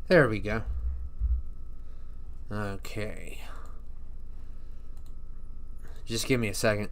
There we go. Okay. Just give me a second.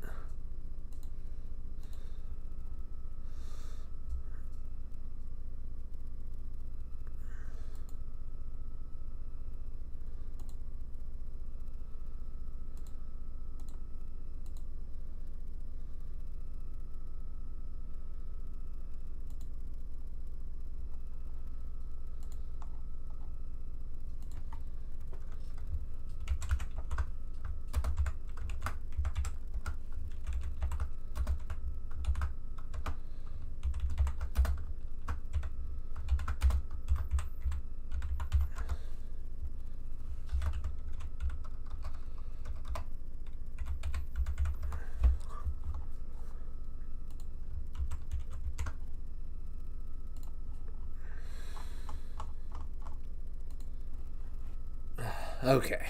Okay.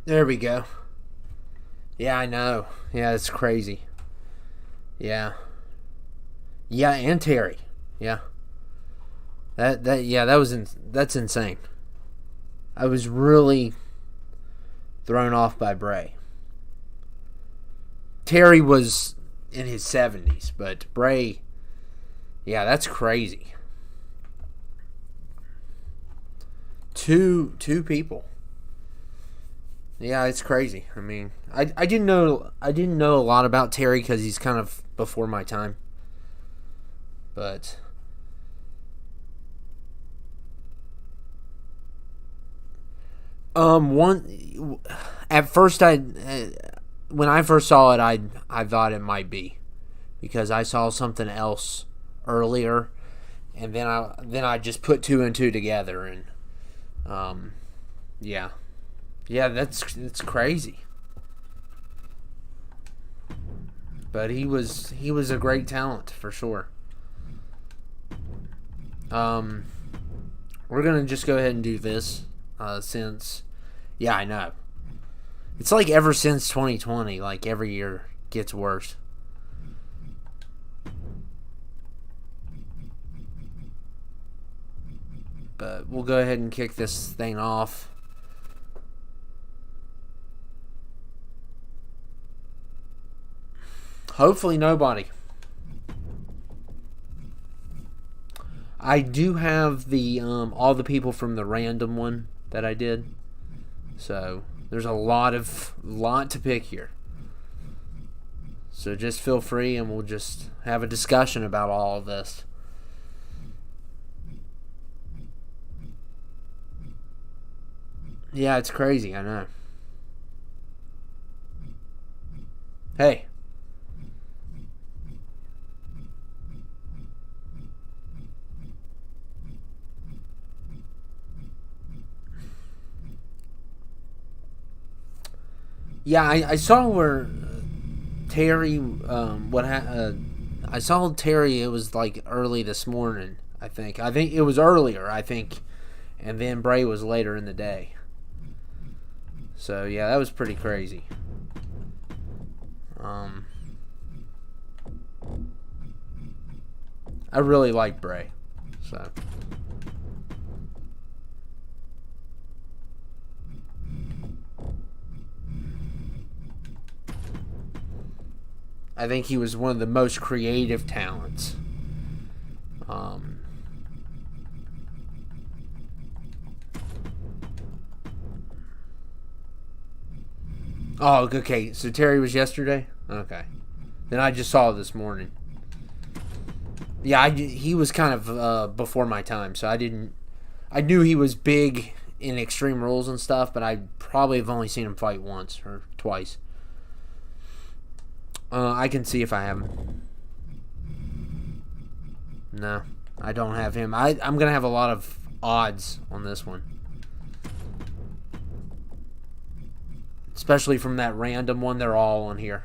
There we go. Yeah, I know. Yeah, it's crazy. Yeah. Yeah, and Terry. Yeah. That's insane. I was really thrown off by Bray. Terry was in his 70s, but Bray, yeah, that's crazy. Two people. Yeah, it's crazy. I mean, I didn't know a lot about Terry because he's kind of before my time. But one at first when I first saw it, I thought it might be because I saw something else earlier, and then I just put two and two together, and yeah, it's crazy. But he was a great talent for sure. Um, we're gonna just go ahead and do this since, yeah, I know. It's like ever since 2020, like every year gets worse. But we'll go ahead and kick this thing off. Hopefully nobody. I do have the all the people from the random one that I did. So there's a lot to pick here. So just feel free and we'll just have a discussion about all of this. Yeah, it's crazy, I know. Hey. Yeah, I saw where Terry, I saw Terry, it was like early this morning, I think. I think it was earlier, I think. And then Bray was later in the day. So, yeah, that was pretty crazy. Um, I really like Bray. So. I think he was one of the most creative talents. Um, oh, okay. So Terry was yesterday? Okay. Then I just saw it this morning. Yeah, he was kind of before my time, so I didn't. I knew he was big in Extreme Rules and stuff, but I probably have only seen him fight once or twice. I can see if I have him. No, I don't have him. I'm going to have a lot of odds on this one. Especially from that random one. They're all on here.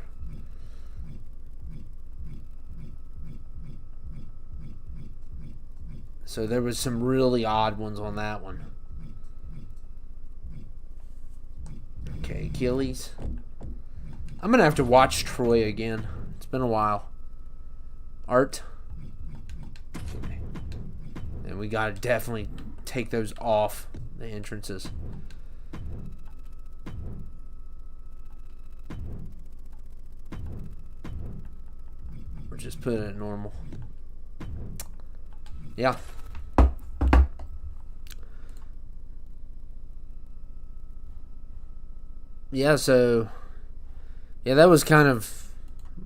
So there was some really odd ones on that one. Okay, Achilles. I'm gonna have to watch Troy again. It's been a while. Art. Okay. And we gotta definitely take those off the entrances. Or just put it at normal. Yeah. Yeah, so yeah, that was kind of,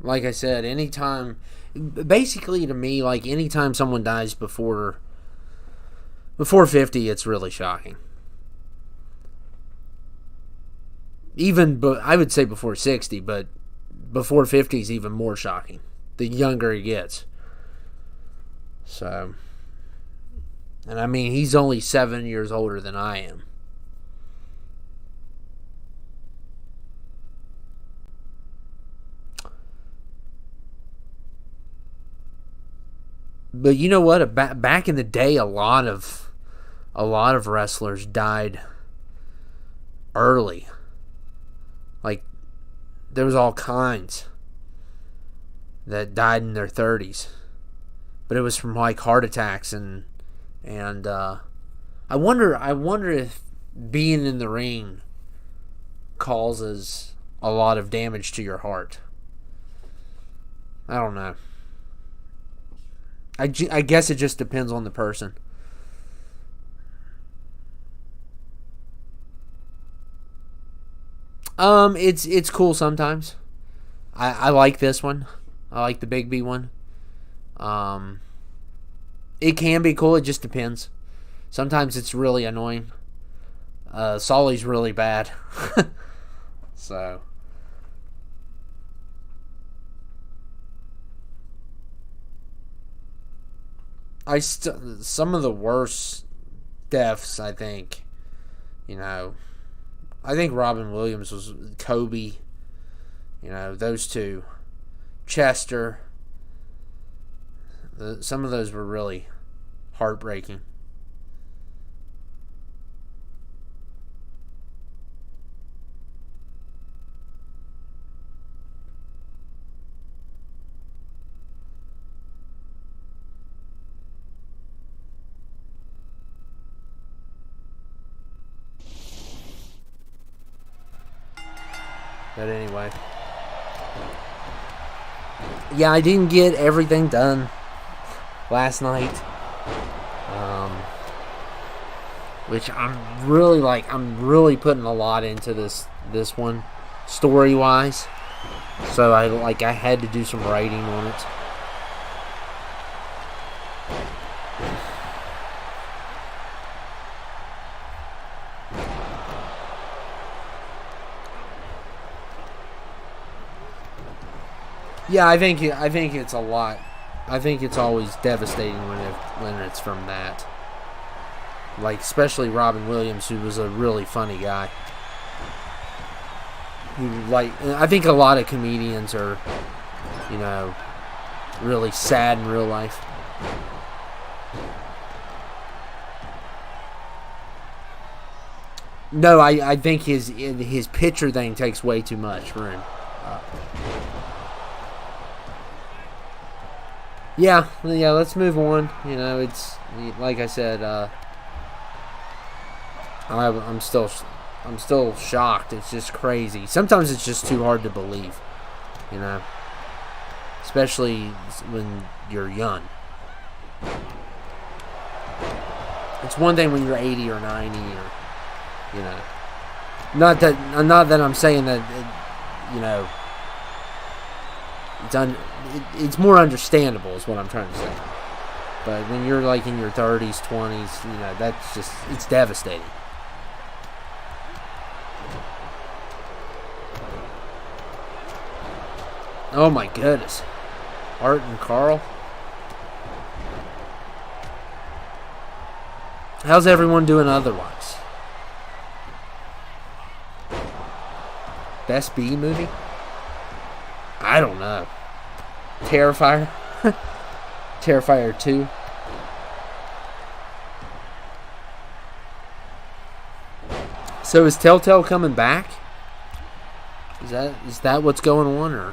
like I said, anytime, basically to me, like anytime someone dies before 50, it's really shocking. Even, but I would say before 60, but before 50 is even more shocking. The younger he gets. So, and I mean, he's only 7 years older than I am. But you know what? Back in the day, a lot of wrestlers died early. Like, there was all kinds that died in their 30s, but it was from like heart attacks and I wonder if being in the ring causes a lot of damage to your heart. I don't know. I guess it just depends on the person. It's cool sometimes. I like this one. I like the Big B one. It can be cool. It just depends. Sometimes it's really annoying. Solly's really bad. So. Some of the worst deaths, I think, I think Robin Williams was Kobe, those two, Chester. Some of those were really heartbreaking. But anyway. Yeah, I didn't get everything done last night. Which I'm really putting a lot into this one, story-wise. So I had to do some writing on it. Yeah, I think it's a lot. I think it's always devastating when it's from that. Like, especially Robin Williams, who was a really funny guy. I think a lot of comedians are, really sad in real life. No, I think his picture thing takes way too much room. Yeah, let's move on. It's like I said. I'm still shocked. It's just crazy. Sometimes it's just too hard to believe, especially when you're young. It's one thing when you're 80 or 90, or not that I'm saying that it's more understandable is what I'm trying to say. But when you're like in your 30s, 20s, that's just, it's devastating. Oh my goodness. Art and Carl. How's everyone doing otherwise? Best B movie? I don't know. Terrifier? Terrifier 2? So is Telltale coming back? Is that what's going on, or?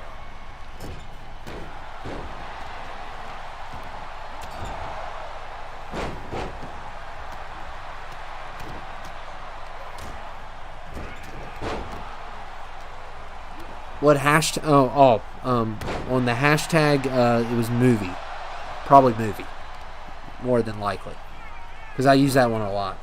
What hashtag? On the hashtag, it was movie. Probably movie. More than likely. Because I use that one a lot.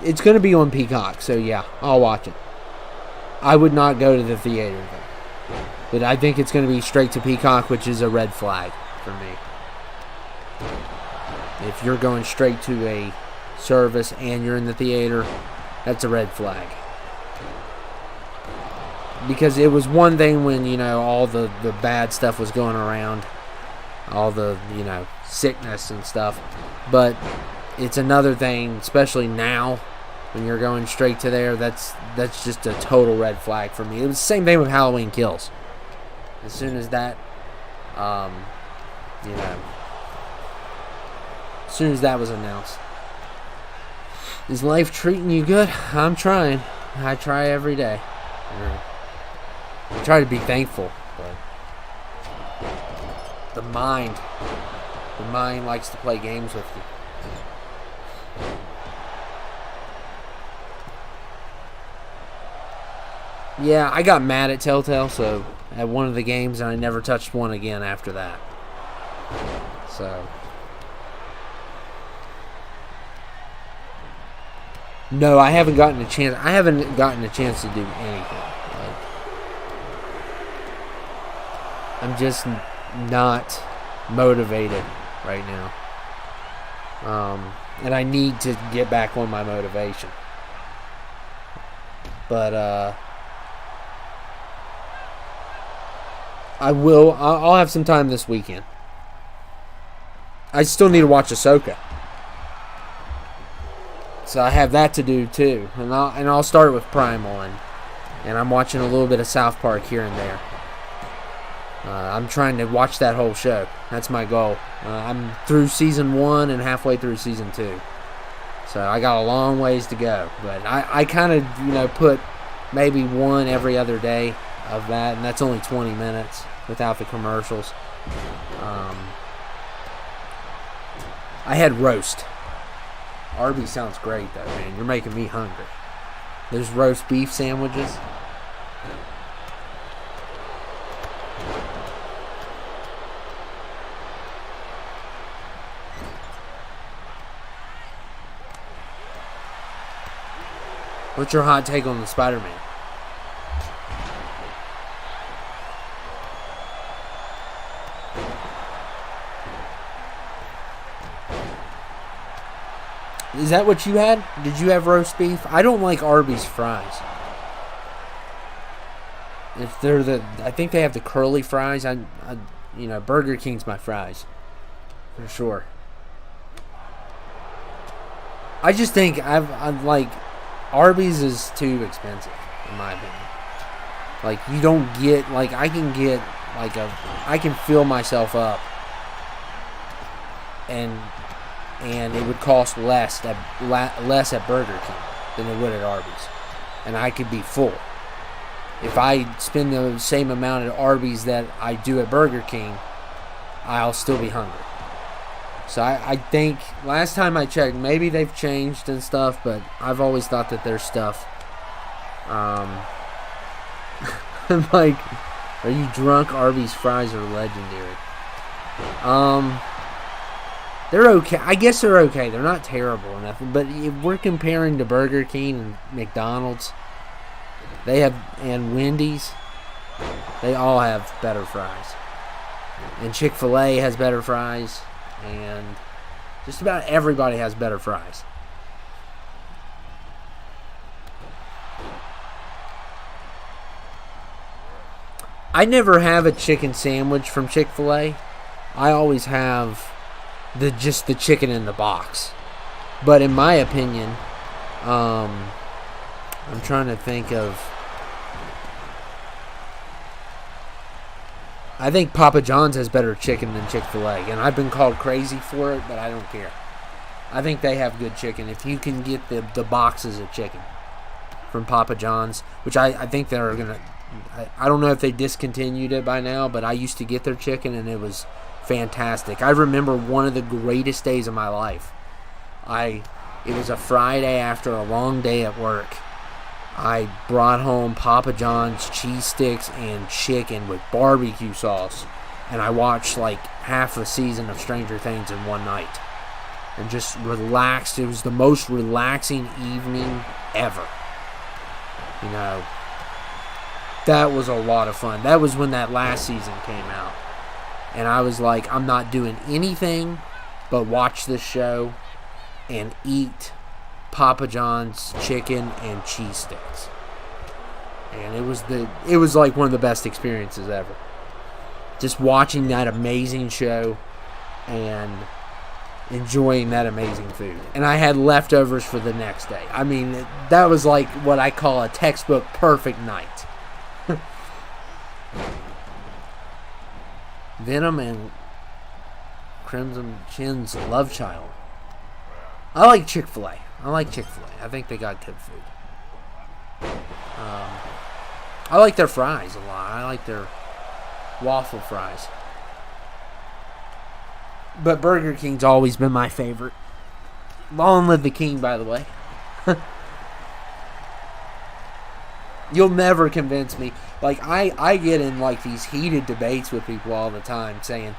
It's going to be on Peacock, so yeah, I'll watch it. I would not go to the theater, though. But I think it's going to be straight to Peacock, which is a red flag for me. If you're going straight to a service and you're in the theater, that's a red flag. Because it was one thing when, all the bad stuff was going around. All the, sickness and stuff. But it's another thing, especially now, when you're going straight to there, that's just a total red flag for me. It was the same thing with Halloween Kills. As soon as that, as soon as that was announced. Is life treating you good? I'm trying. I try every day. I try to be thankful, but the mind likes to play games with you. Yeah, I got mad at Telltale, so at one of the games, and I never touched one again after that. So, no, I haven't gotten a chance. I haven't gotten a chance to do anything. I'm just not motivated right now, and I need to get back on my motivation. But I will. I'll have some time this weekend. I still need to watch Ahsoka, so I have that to do too. And I'll start with Primal, and I'm watching a little bit of South Park here and there. I'm trying to watch that whole show. That's my goal. I'm through season 1 and halfway through season 2, so I got a long ways to go. But I kind of put maybe one every other day of that, and that's only 20 minutes. Without the commercials. I had roast. Arby's sounds great though, man. You're making me hungry. There's roast beef sandwiches. What's your hot take on the Spider-Man? Is that what you had? Did you have roast beef? I don't like Arby's fries. If they're I think they have the curly fries. Burger King's my fries, for sure. I just think I'm like, Arby's is too expensive, in my opinion. Like, you don't get, like, I can get, like, I can fill myself up, and it would cost less at Burger King than it would at Arby's. And I could be full. If I spend the same amount at Arby's that I do at Burger King, I'll still be hungry. So I think, last time I checked, maybe they've changed and stuff, but I've always thought that their stuff, I'm like, are you drunk? Arby's fries are legendary. They're okay. I guess they're okay. They're not terrible or nothing. But if we're comparing to Burger King and McDonald's, and Wendy's, they all have better fries. And Chick-fil-A has better fries. And just about everybody has better fries. I never have a chicken sandwich from Chick-fil-A. I always have just the chicken in the box. But in my opinion, I'm trying to think of. I think Papa John's has better chicken than Chick-fil-A, and I've been called crazy for it, but I don't care. I think they have good chicken. If you can get the boxes of chicken from Papa John's, which I think they're going to... I don't know if they discontinued it by now, but I used to get their chicken, and it was fantastic. I remember one of the greatest days of my life. It was a Friday after a long day at work. I brought home Papa John's cheese sticks and chicken with barbecue sauce, and I watched like half a season of Stranger Things in one night. And just relaxed. It was the most relaxing evening ever. You know, that was a lot of fun. That was when that last season came out. And I was like, I'm not doing anything but watch this show and eat Papa John's chicken and cheese sticks. And it was like one of the best experiences ever. Just watching that amazing show and enjoying that amazing food. And I had leftovers for the next day. I mean, that was like what I call a textbook perfect night. Venom and Crimson Chin's love child. I like Chick-fil-A. I think they got good food. I like their fries a lot. I like their waffle fries. But Burger King's always been my favorite. Long live the king, by the way. You'll never convince me. Like, I get in, like, these heated debates with people all the time saying,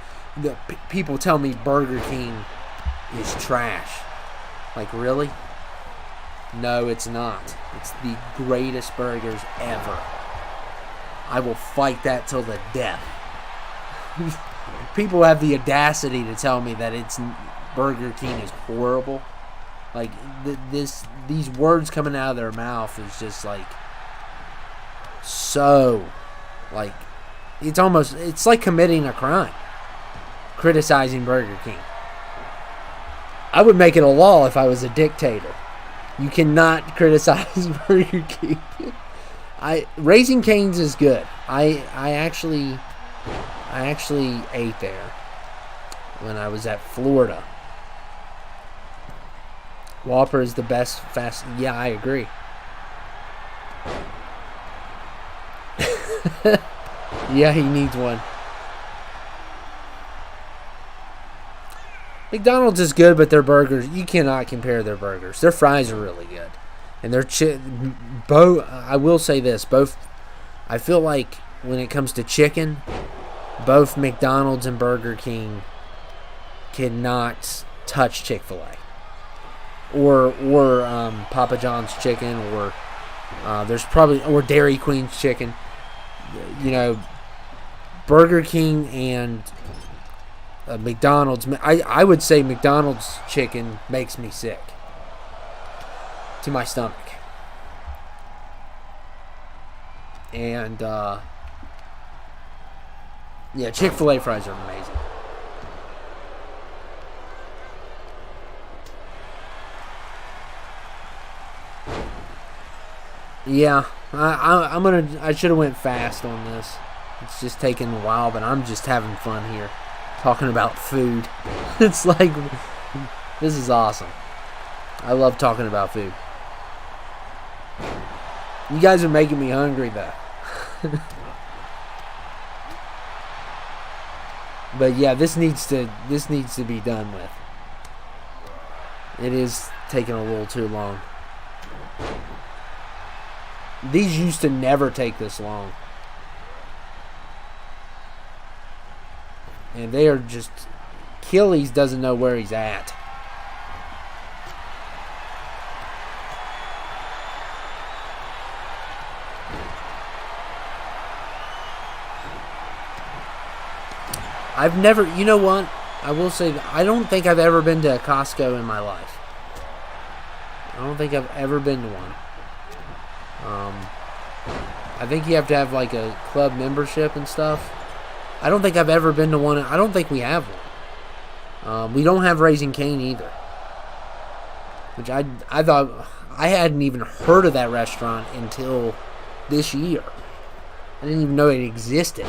people tell me Burger King is trash. Like, really? No, it's not. It's the greatest burgers ever. I will fight that till the death. People have the audacity to tell me that Burger King is horrible. Like, these words coming out of their mouth is just like so, like, it's like committing a crime, criticizing Burger King. I would make it a law if I was a dictator. You cannot criticize Burger King. Raising Cane's is good. I actually ate there when I was at Florida. Whopper is the best fast. Yeah, I agree. Yeah, he needs one. McDonald's is good, but their burgers, you cannot compare their burgers. Their fries are really good. And their I will say this, both, I feel like when it comes to chicken, both McDonald's and Burger King cannot touch Chick-fil-A. Or Papa John's chicken, or there's probably, or Dairy Queen's chicken. You know, Burger King and McDonald's, I would say McDonald's chicken makes me sick to my stomach. And yeah, Chick-fil-A fries are amazing. Yeah, I should have went fast on this. It's just taking a while, but I'm just having fun here, talking about food. It's like, this is awesome. I love talking about food. You guys are making me hungry, though. But yeah, this needs to be done with. It is taking a little too long. These used to never take this long. And they are just... Achilles doesn't know where he's at. I've never... You know what? I will say that I don't think I've ever been to a Costco in my life. I don't think I've ever been to one. I think you have to have like a club membership and stuff. I don't think I've ever been to one. I don't think we have one. We don't have Raising Cane either. Which I thought, I hadn't even heard of that restaurant until this year. I didn't even know it existed.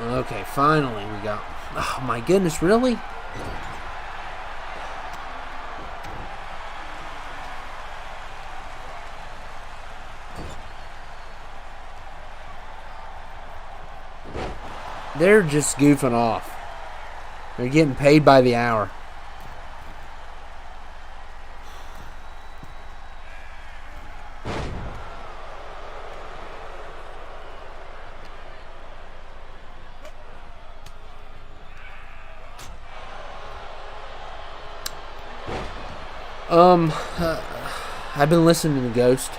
Okay, finally we got... Oh my goodness, really? They're just goofing off. They're getting paid by the hour. I've been listening to Ghost.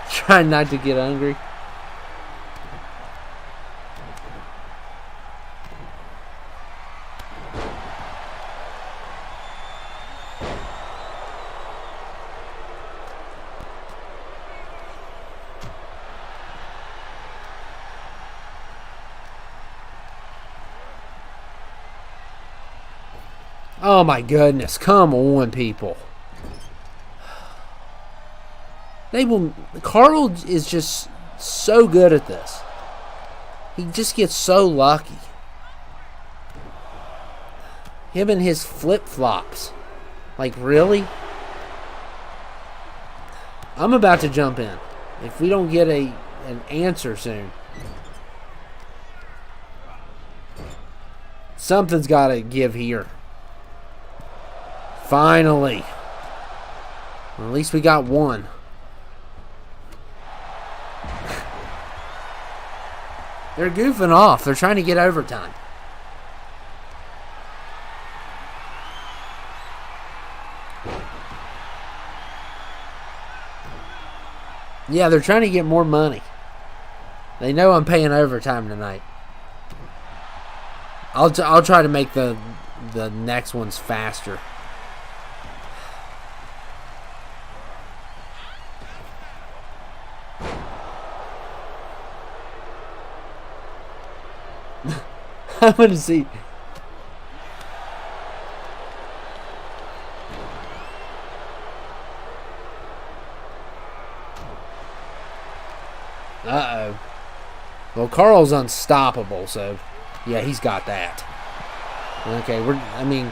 Trying not to get hungry. Oh my goodness, come on, people. Carl is just so good at this. He just gets so lucky. Him and his flip-flops. Like, really? I'm about to jump in. If we don't get an answer soon. Something's got to give here. Finally. Well, at least we got one. They're goofing off. They're trying to get overtime. Yeah, they're trying to get more money. They know I'm paying overtime tonight. I'll try to make the next ones faster. I'm going to see. Uh-oh. Well, Carl's unstoppable, so yeah, he's got that. Okay,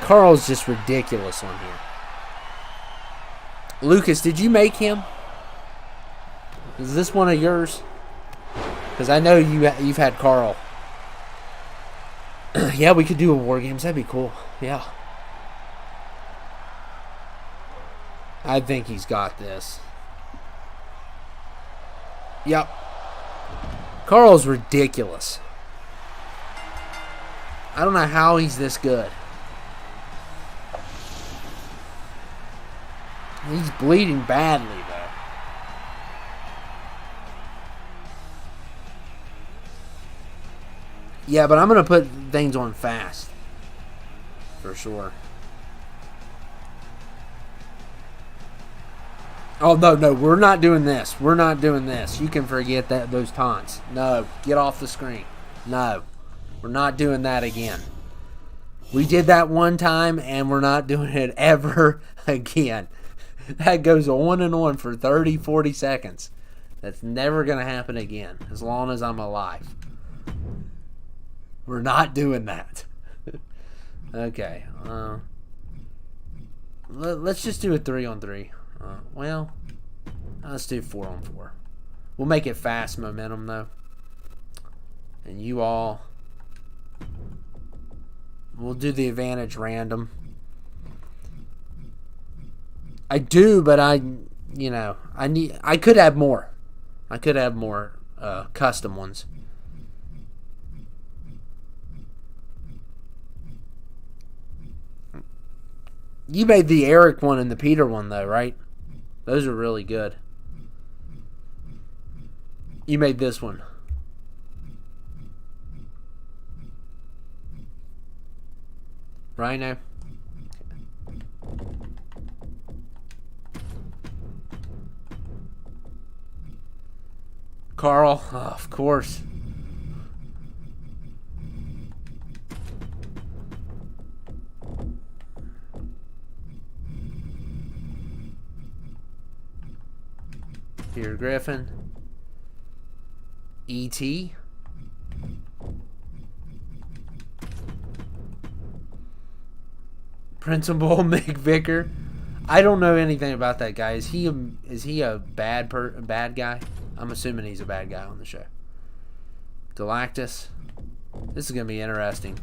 Carl's just ridiculous on here. Lucas, did you make him? Is this one of yours? Because I know you've had Carl. Yeah, we could do a War Games. That'd be cool. Yeah. I think he's got this. Yep. Carl's ridiculous. I don't know how he's this good. He's bleeding badly, though. Yeah, but I'm going to put things on fast. For sure. Oh, no, we're not doing this. We're not doing this. You can forget those taunts. No, get off the screen. No, we're not doing that again. We did that one time, and we're not doing it ever again. That goes on and on for 30, 40 seconds. That's never going to happen again, as long as I'm alive. We're not doing that. Okay. Let's just do a 3-on-3. Well, let's do 4-on-4. We'll make it fast momentum, though. And you all... We'll do the advantage random. I do, but I could have more. I could have more custom ones. You made the Eric one and the Peter one, though, right? Those are really good. You made this one. Rhino. Carl, oh, of course. Peter Griffin. E.T. Principal McVicker. I don't know anything about that guy. Is he a bad guy? I'm assuming he's a bad guy on the show. Galactus. This is gonna be interesting.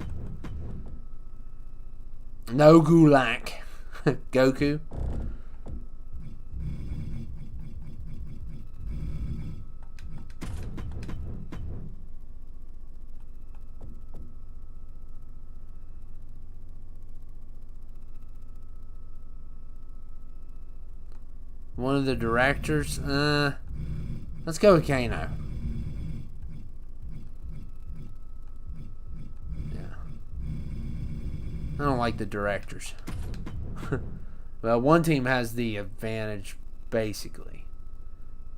No Gulak. Goku. One of the directors. Let's go with Kano. Yeah. I don't like the directors. Well, one team has the advantage, basically.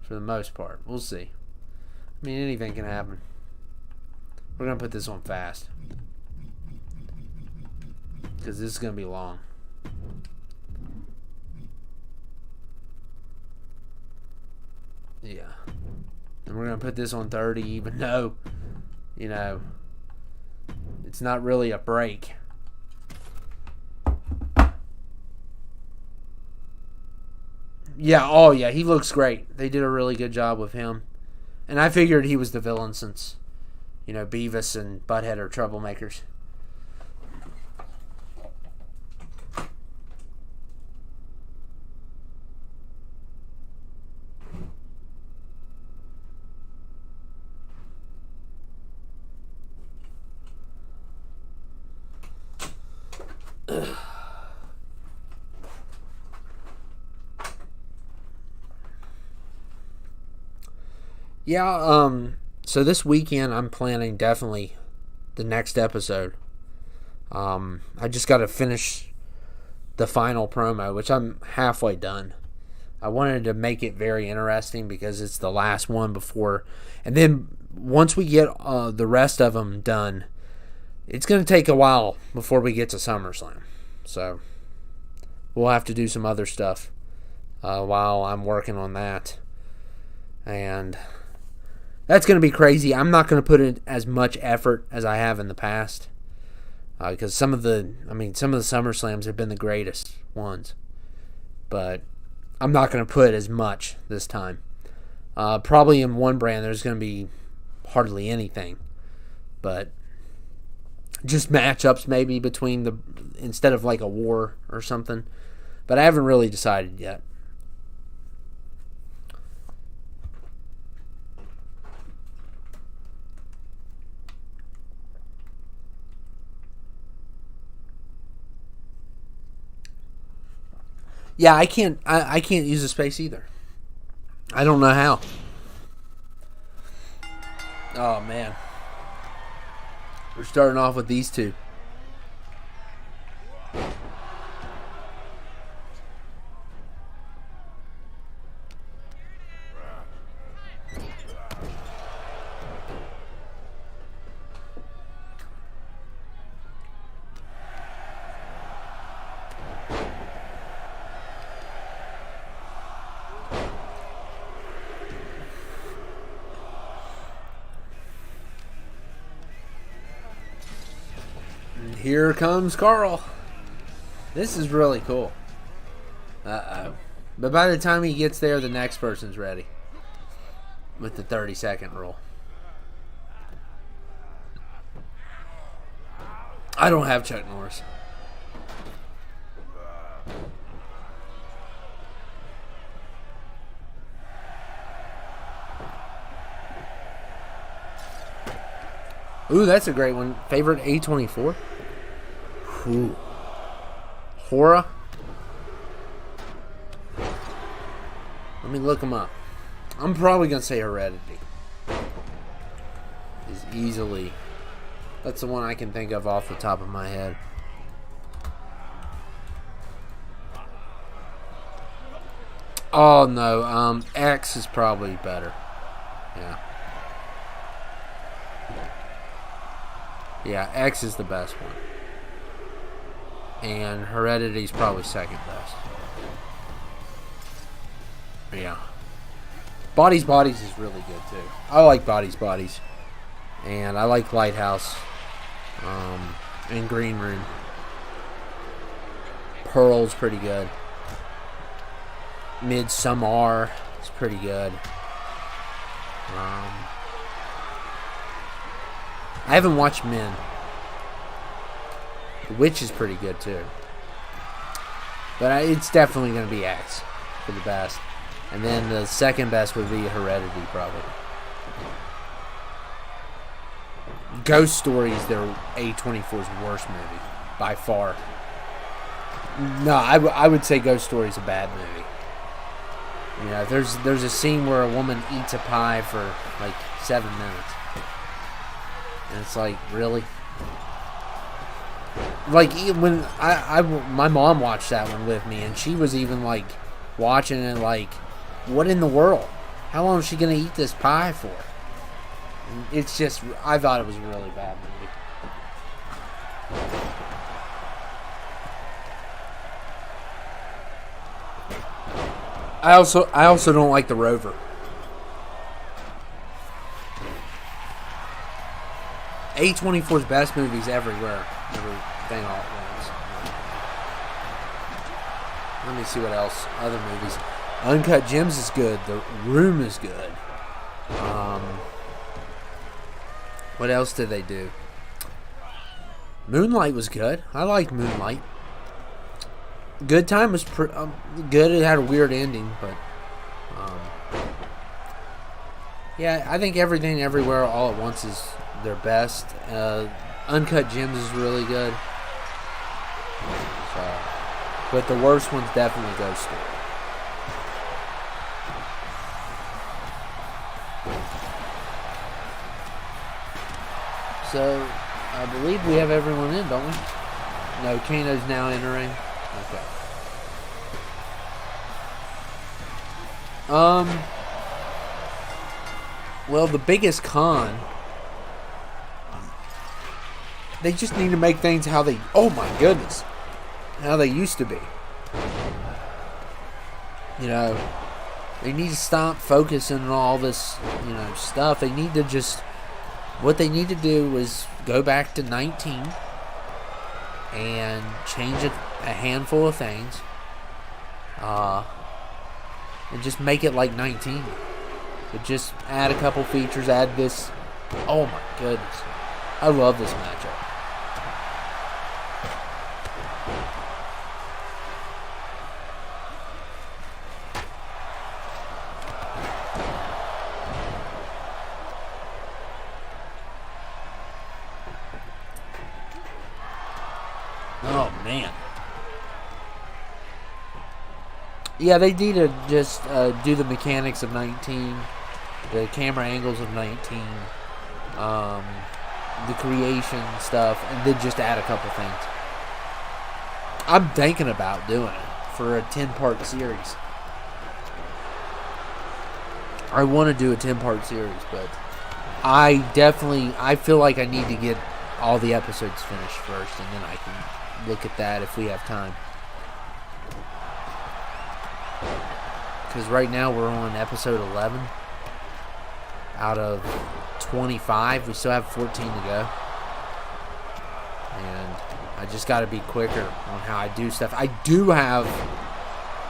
For the most part. We'll see. I mean, anything can happen. We're going to put this on fast. Because this is going to be long. Yeah. And we're going to put this on 30, even though, you know, it's not really a break. Yeah, oh yeah, he looks great. They did a really good job with him. And I figured he was the villain since, you know, Beavis and Butthead are troublemakers. Yeah, so this weekend I'm planning definitely the next episode. I just got to finish the final promo, which I'm halfway done. I wanted to make it very interesting because it's the last one before. And then once we get the rest of them done, it's going to take a while before we get to SummerSlam. So we'll have to do some other stuff while I'm working on that. And that's going to be crazy. I'm not going to put in as much effort as I have in the past. Because some of the SummerSlams have been the greatest ones. But I'm not going to put as much this time. Probably in one brand there's going to be hardly anything. But just matchups maybe between instead of like a war or something. But I haven't really decided yet. Yeah, I can't use the space either. I don't know how. Oh man. We're starting off with these two. Here comes Carl. This is really cool. Uh-oh. But by the time he gets there, the next person's ready. With the 30-second rule. I don't have Chuck Norris. Ooh, that's a great one. Favorite A24? Ooh. Hora? Let me look them up. I'm probably going to say Heredity. Is easily. That's the one I can think of off the top of my head. Oh, no. X is probably better. Yeah. Yeah, X is the best one. And Heredity is probably second best. Yeah. Bodies is really good, too. I like Bodies. And I like Lighthouse. And Green Room. Pearl's pretty good. Midsommar is pretty good. I haven't watched Men. The Witch is pretty good too. But it's definitely going to be X for the best. And then the second best would be Heredity, probably. Ghost Story is their A24's worst movie, by far. No, I would say Ghost Story is a bad movie. You know, there's a scene where a woman eats a pie for like 7 minutes. And it's like, really? Like, when my mom watched that one with me, and she was even like watching it like, what in the world? How long is she going to eat this pie for? And it's just, I thought it was a really bad movie. I also don't like The Rover. A24's best movies everywhere. Everything all at once. Let me see what else. Other movies. Uncut Gems is good. The Room is good. What else did they do? Moonlight was good. I liked Moonlight. Good Time was good. It had a weird ending, but yeah, I think Everything Everywhere All at Once is their best. Uncut Gems is really good. So, but the worst one's definitely Ghost Story. So, I believe we have everyone in, don't we? No, Kano's now entering. Okay. Well, the biggest con, they just need to make things how they, oh my goodness, how they used to be. You know, they need to stop focusing on all this, you know, stuff. They need to just, what they need to do is go back to 19 and change a handful of things, and just make it like 19. But just add a couple features, add this. Oh my goodness, I love this matchup. Oh man. Yeah, they need to just do the mechanics of 19, the camera angles of 19, the creation stuff, and then just add a couple things. I'm thinking about doing it for a 10-part series. I want to do a 10-part series, but I feel like I need to get all the episodes finished first, and then I can look at that if we have time. Because right now we're on episode 11 out of 25. We still have 14 to go. And I just got to be quicker on how I do stuff. I do have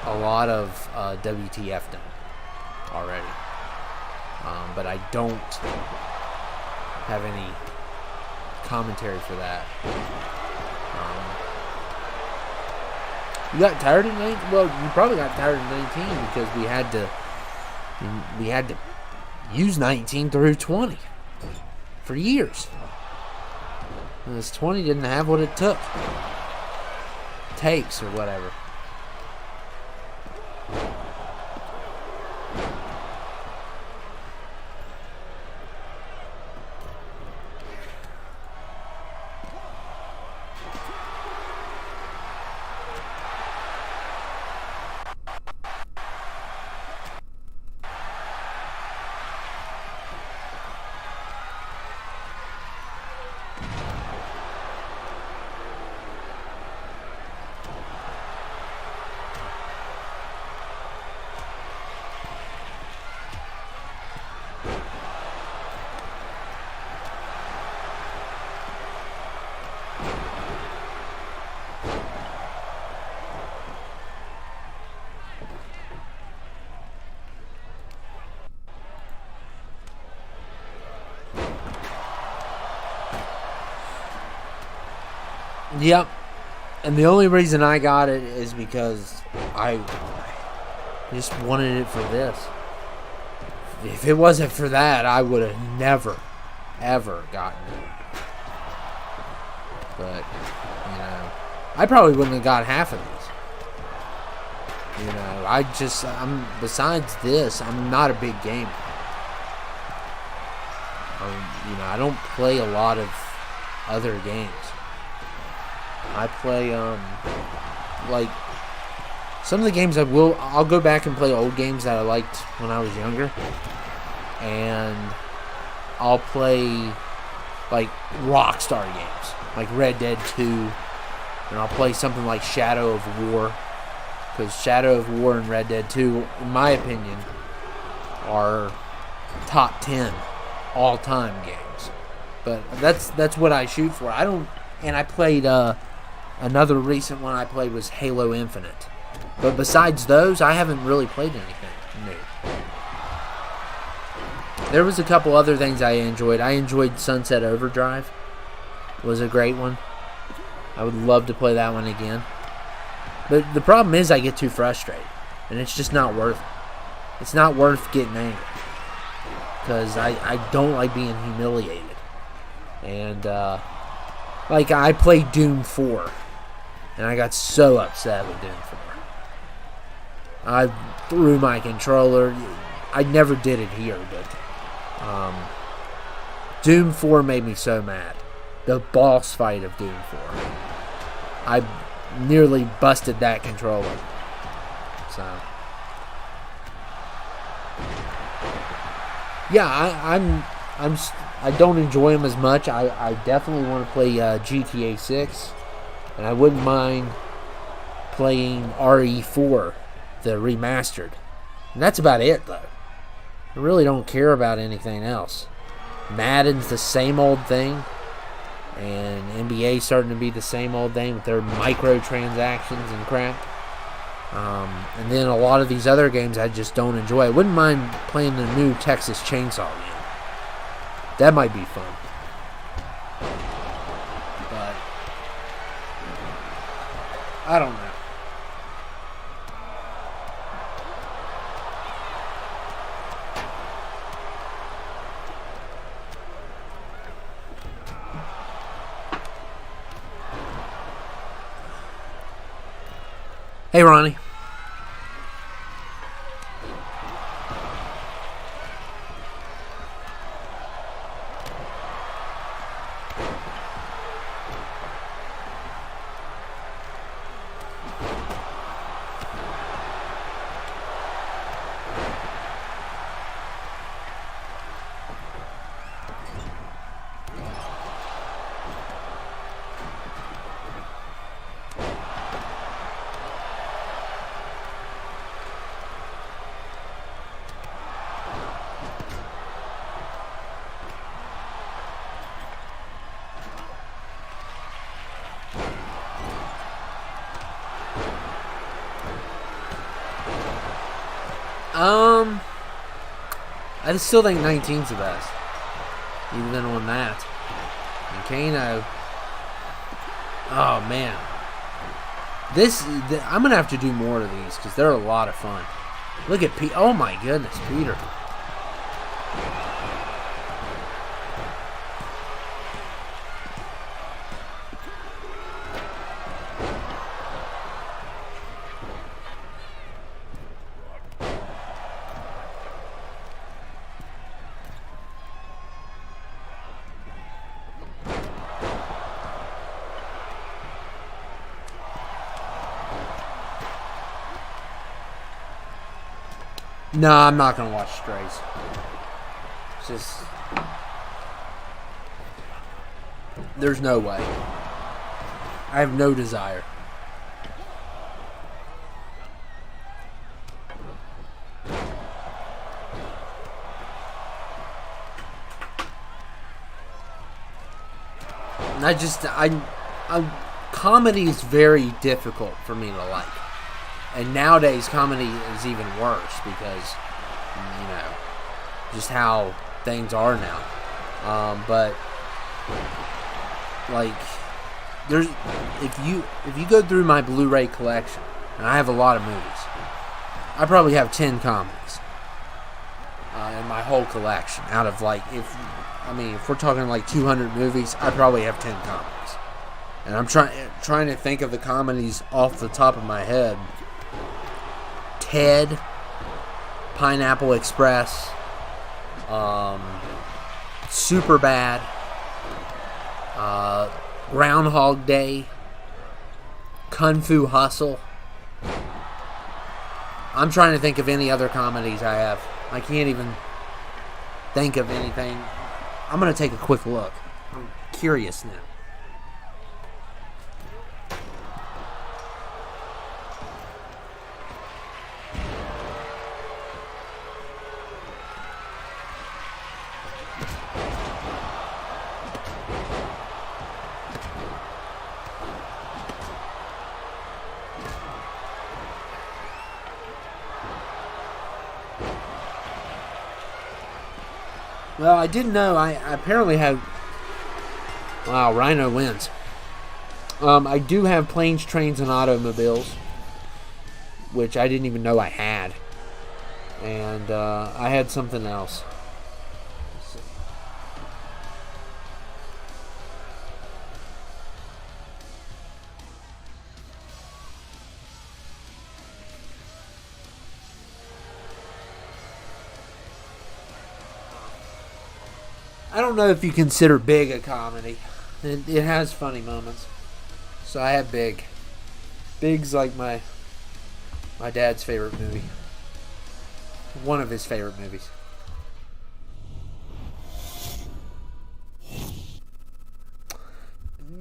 a lot of WTF done already. But I don't have any commentary for that. You got tired of 19? Well, you probably got tired of 19 because we had to use 19 through 20 for years. Because 20 didn't have what it takes or whatever. Yep. And the only reason I got it is because I just wanted it for this. If it wasn't for that, I would have never, ever gotten it. But, you know, I probably wouldn't have got half of these. You know, besides this, I'm not a big gamer. You know, I don't play a lot of other games. I play, like, some of the games I'll go back and play old games that I liked when I was younger. And I'll play, like, Rockstar games, like Red Dead 2. And I'll play something like Shadow of War. Because Shadow of War and Red Dead 2, in my opinion, are top 10 all-time games. But that's what I shoot for. And I played, another recent one I played was Halo Infinite. But besides those, I haven't really played anything new. There was a couple other things I enjoyed. I enjoyed Sunset Overdrive. It was a great one. I would love to play that one again. But the problem is I get too frustrated. And it's just not worth it. It's not worth getting angry. Because I don't like being humiliated. And, like, I played Doom 4. And I got so upset with Doom 4. I threw my controller. I never did it here, but Doom 4 made me so mad. The boss fight of Doom 4. I nearly busted that controller. So, yeah, I don't enjoy them as much. I definitely want to play GTA 6, and I wouldn't mind playing RE4, the remastered. And that's about it, though. I really don't care about anything else. Madden's the same old thing, and NBA's starting to be the same old thing with their microtransactions and crap. And then a lot of these other games I just don't enjoy. I wouldn't mind playing the new Texas Chainsaw game. That might be fun. But I don't know. Hey, Ronnie. I still think 19's the best. Even on that. And Kano. Oh, man. I'm going to have to do more of these because they're a lot of fun. Look at Pete. Oh, my goodness, Peter. No, I'm not going to watch Strays. It's just... There's no way. I have no desire. And comedy is very difficult for me to like. And nowadays, comedy is even worse because, you know, just how things are now. But, like, there's if you go through my Blu-ray collection, and I have a lot of movies, I probably have 10 comedies in my whole collection. Out of like, if we're talking like 200 movies, I probably have 10 comedies. And I'm trying to think of the comedies off the top of my head. Ted, Pineapple Express, Superbad, Groundhog Day, Kung Fu Hustle. I'm trying to think of any other comedies I have. I can't even think of anything. I'm going to take a quick look. I'm curious now. Well, I didn't know. I apparently have... Wow, Rhino wins. I do have Planes, Trains, and Automobiles, which I didn't even know I had. And I had something else. Let's see. I don't know if you consider Big a comedy. It has funny moments. So I have Big. Big's like my dad's favorite movie. One of his favorite movies.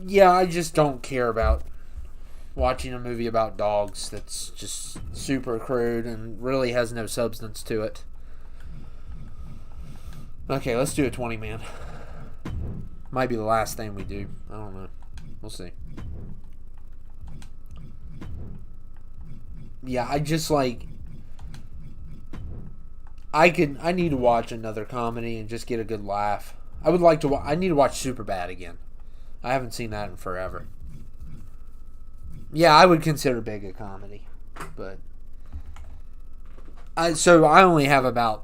Yeah, I just don't care about watching a movie about dogs that's just super crude and really has no substance to it. Okay, let's do a 20-man. Might be the last thing we do. I don't know. We'll see. Yeah, I just like... I need to watch another comedy and just get a good laugh. I would like to... I need to watch Superbad again. I haven't seen that in forever. Yeah, I would consider Big a comedy. But... So I only have about...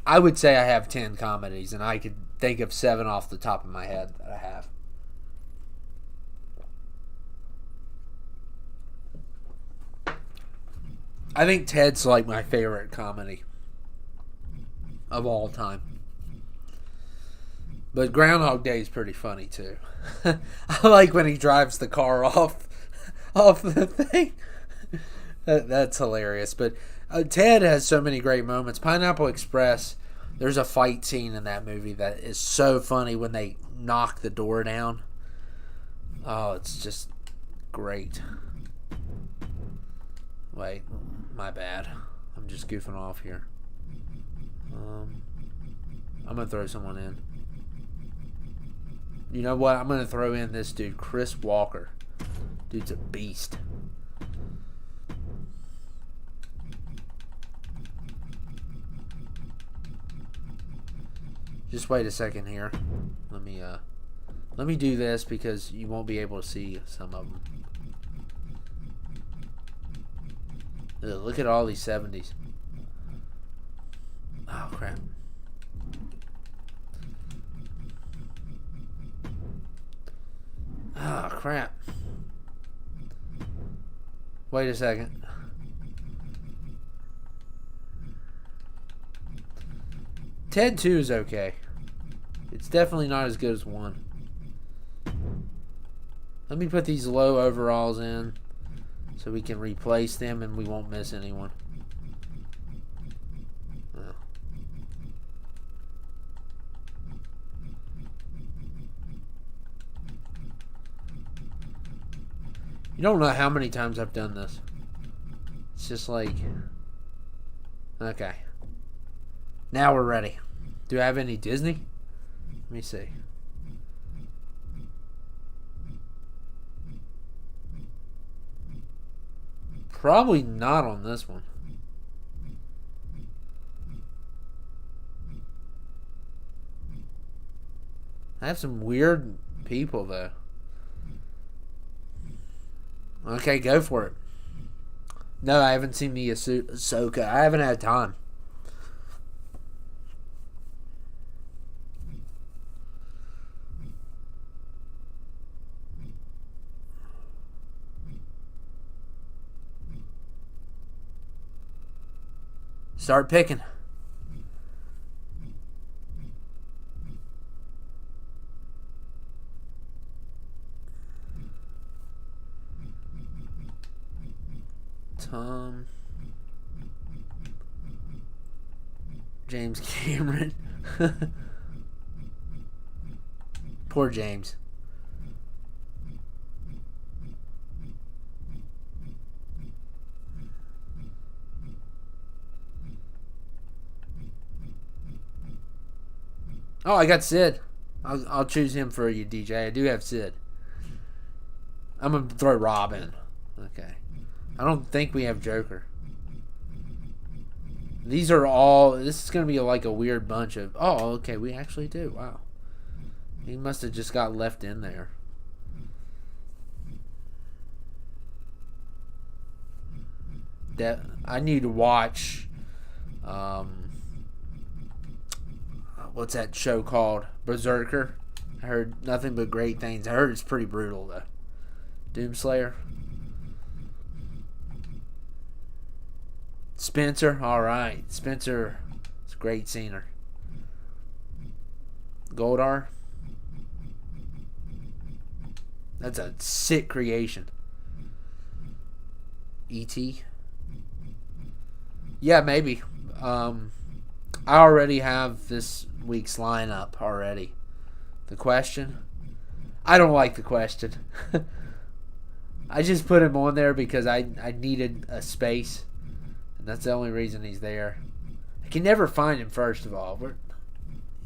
I would say I have 10 comedies, and I could think of 7 off the top of my head that I have. I think Ted's like my favorite comedy of all time. But Groundhog Day is pretty funny too. I like when he drives the car off the thing. That's hilarious. But Ted has so many great moments. Pineapple Express, there's a fight scene in that movie that is so funny when they knock the door down. Oh, it's just great. Wait, my bad. I'm just goofing off here. I'm going to throw someone in. You know what? I'm going to throw in this dude, Chris Walker. Dude's a beast. Just wait a second here. Let me do this because you won't be able to see some of them. Ugh, look at all these 70s. Oh crap. Oh crap. Wait a second. Ted 2 is okay. It's definitely not as good as 1. Let me put these low overalls in so we can replace them and we won't miss anyone. Oh. You don't know how many times I've done this. It's just like... Okay. Now we're ready. Do I have any Disney? Let me see. Probably not on this one. I have some weird people though. Okay, go for it. No, I haven't seen the Ahsoka. I haven't had time. Start picking. Tom. James Cameron. Poor James. Oh, I got Sid. I'll choose him for you, DJ. I do have Sid. I'm going to throw Robin. Okay. I don't think we have Joker. These are all... This is going to be like a weird bunch of... Oh, okay. We actually do. Wow. He must have just got left in there. That I need to watch... what's that show called? Berserker. I heard nothing but great things. I heard it's pretty brutal, though. Doomslayer. Spencer. All right. Spencer is a great singer. Goldar. That's a sick creation. E.T. Yeah, maybe. I already have this week's lineup already. The question? I don't like the question. I just put him on there because I needed a space. And that's the only reason he's there. I can never find him, first of all.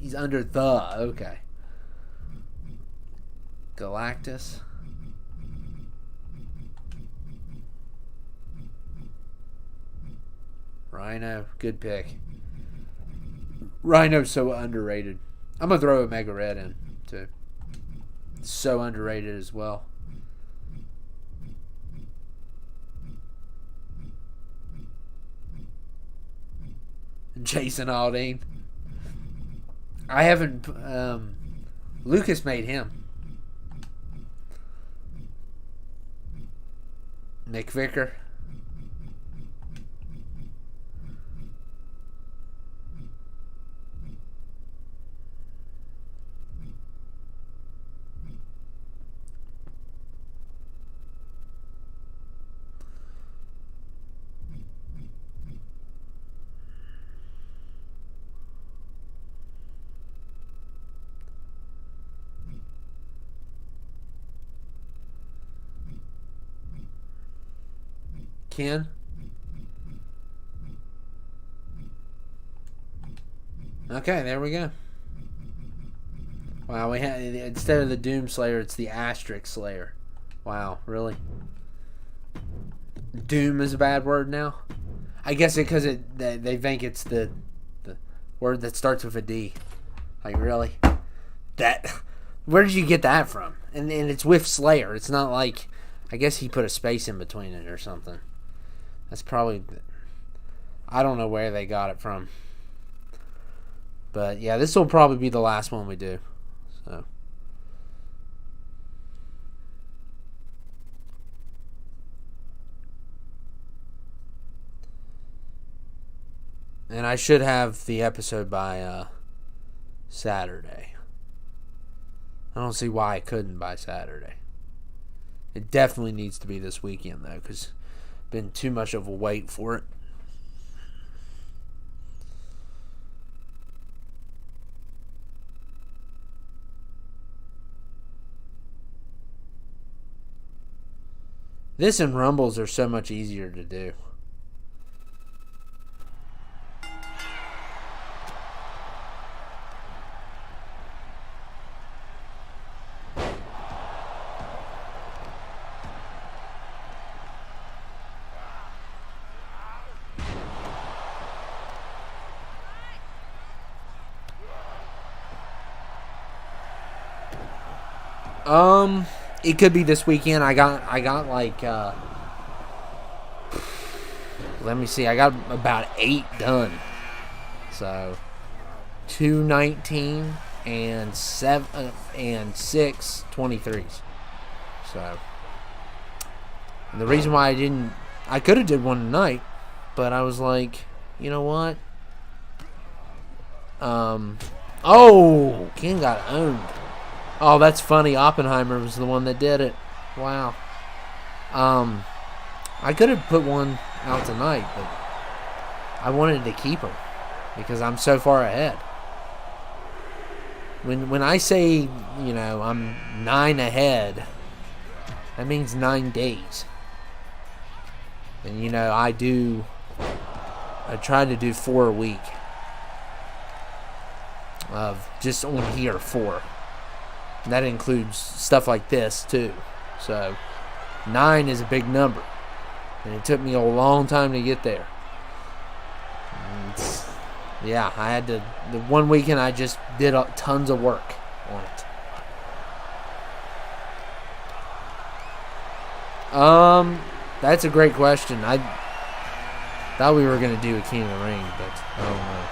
He's under the. Okay. Galactus. Rhino. Good pick. Rhino's so underrated. I'm going to throw Omega Red in, too. So underrated as well. Jason Aldean. I haven't... Lucas made him. Nick Vicker. Ken. Okay, there we go. Wow, we had, instead of the Doom Slayer, it's the Asterisk Slayer. Wow, really? Doom is a bad word now? I guess because they think it's the word that starts with a D. Like, really? Where did you get that from? And it's with Slayer. It's not like... I guess he put a space in between it or something. That's probably... I don't know where they got it from. But, yeah, this will probably be the last one we do. So... And I should have the episode by Saturday. I don't see why I couldn't by Saturday. It definitely needs to be this weekend, though, because it's been too much of a wait for it. This and Rumbles are so much easier to do. it could be this weekend. I got like let me see. I got about 8 done. So 219 and 7 and 6 23s. So and the reason why I could have did one tonight, but I was like, you know what? Oh, Ken got owned. Oh, that's funny. Oppenheimer was the one that did it. Wow. I could have put one out tonight, but I wanted to keep them because I'm so far ahead. When I say, you know, I'm 9 ahead, that means 9 days. And, you know, I try to do 4 a week. Of just on here 4. And that includes stuff like this too. So 9 is a big number. And it took me a long time to get there. Yeah, I had to. The one weekend I just did tons of work on it. That's a great question. I thought we were going to do a King of the Ring, but I don't know.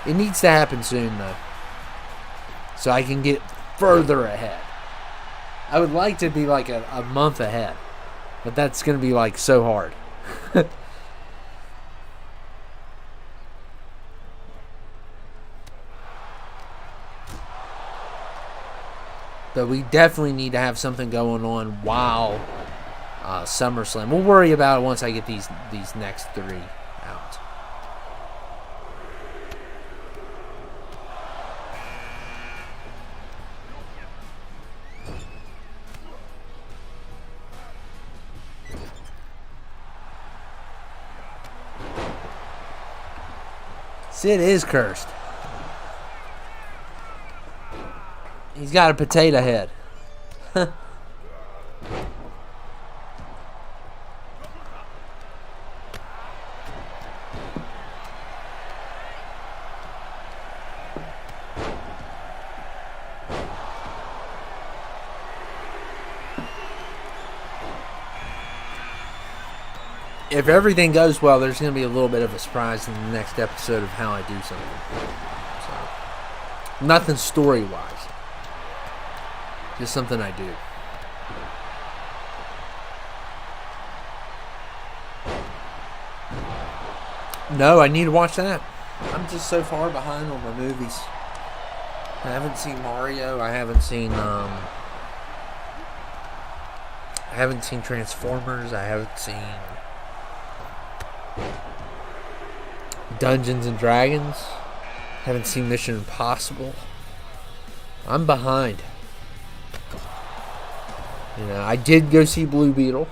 It needs to happen soon, though, so I can get further ahead. I would like to be like a month ahead, but that's going to be like so hard. But we definitely need to have something going on while SummerSlam. We'll worry about it once I get these next 3 out. Sid is cursed. He's got a potato head. If everything goes well, there's going to be a little bit of a surprise in the next episode of how I do something. So, nothing story-wise. Just something I do. No, I need to watch that. I'm just so far behind on my movies. I haven't seen Mario. I haven't seen Transformers. I haven't seen Dungeons and Dragons. Haven't seen Mission Impossible. I'm behind. You know, I did go see Blue Beetle.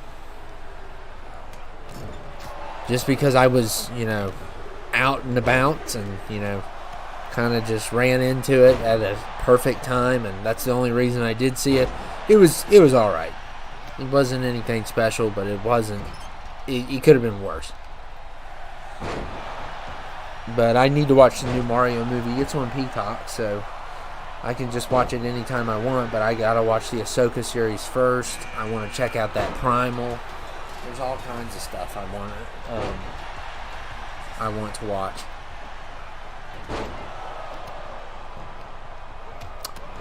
Just because I was, you know, out and about and, you know, kind of just ran into it at a perfect time, and that's the only reason I did see it. It was all right. It wasn't anything special, but it wasn't. It could have been worse. But I need to watch the new Mario movie. It's on Peacock, so I can just watch it anytime I want, but I gotta watch the Ahsoka series first. I want to check out that Primal. There's all kinds of stuff I want to watch.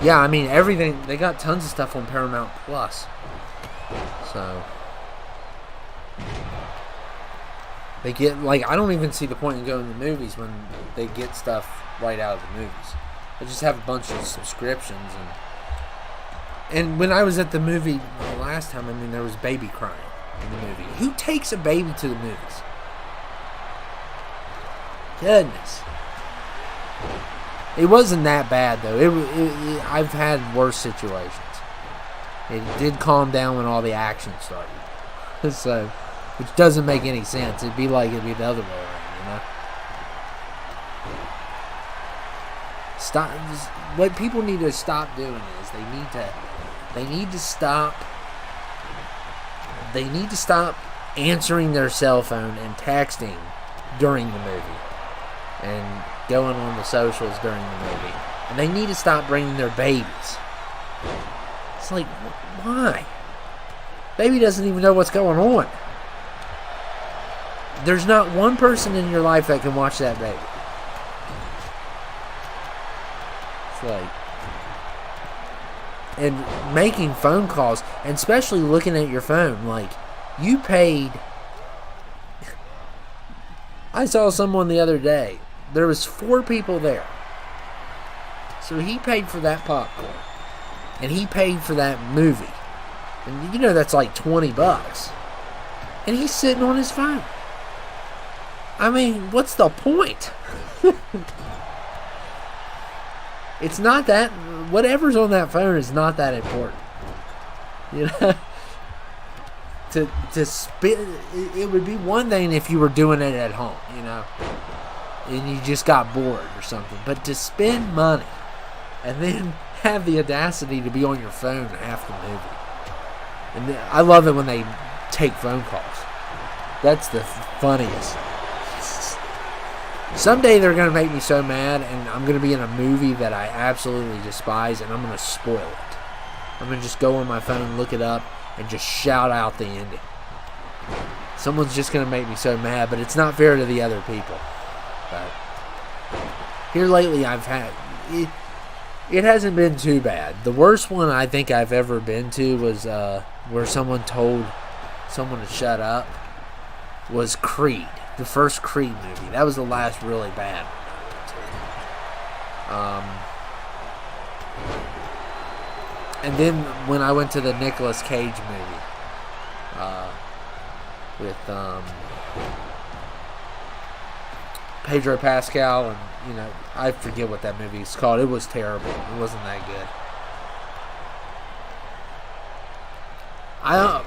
Yeah, I mean everything. They got tons of stuff on Paramount Plus. So they get I don't even see the point in going to the movies when they get stuff right out of the movies. I just have a bunch of subscriptions, and when I was at the movie the last time, I mean, there was baby crying in the movie. Who takes a baby to the movies? Goodness. It wasn't that bad though. I've had worse situations. It did calm down when all the action started. So, which doesn't make any sense. It'd be the other way around, you know. Stop. What people need to stop doing is they need to stop answering their cell phone and texting during the movie and going on the socials during the movie. And they need to stop bringing their babies. It's like, why? Baby doesn't even know what's going on. There's not one person in your life that can watch that baby. It's like, and making phone calls, and especially looking at your phone, like, you paid. I saw someone the other day. There was 4 people there. So he paid for that popcorn. And he paid for that movie. And you know that's like $20. And he's sitting on his phone. I mean, what's the point? It's not that... Whatever's on that phone is not that important. You know? To spend... It would be one thing if you were doing it at home, you know? And you just got bored or something. But to spend money and then have the audacity to be on your phone half the movie. And I love it when they take phone calls. That's the funniest. Someday they're going to make me so mad, and I'm going to be in a movie that I absolutely despise, and I'm going to spoil it. I'm going to just go on my phone, look it up, and just shout out the ending. Someone's just going to make me so mad, but it's not fair to the other people. But here lately I've had... It hasn't been too bad. The worst one I think I've ever been to was where someone told someone to shut up was Creed. The first Creed movie. That was the last really bad one. And then when I went to the Nicolas Cage movie with Pedro Pascal, and you know, I forget what that movie is called. It was terrible. It wasn't that good. I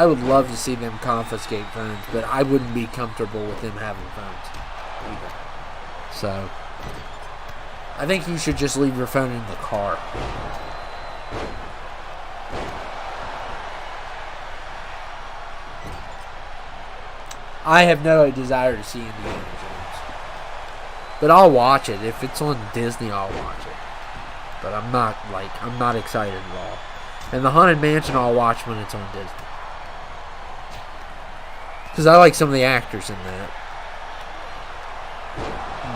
would love to see them confiscate phones, but I wouldn't be comfortable with them having phones either. So I think you should just leave your phone in the car. I have no desire to see Indiana Jones, but I'll watch it. If it's on Disney, I'll watch it. But I'm not excited at all. And the Haunted Mansion I'll watch when it's on Disney, because I like some of the actors in that.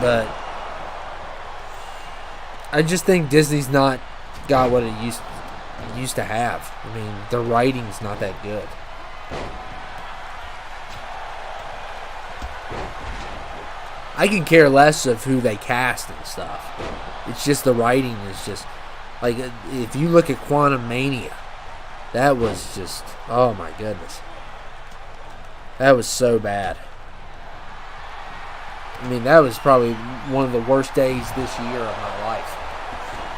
But I just think Disney's not got what it used to have. I mean, the writing's not that good. I can care less of who they cast and stuff. It's just the writing is just... Like, if you look at Quantum Mania, that was just... Oh, my goodness. That was so bad. I mean, that was probably one of the worst days this year of my life,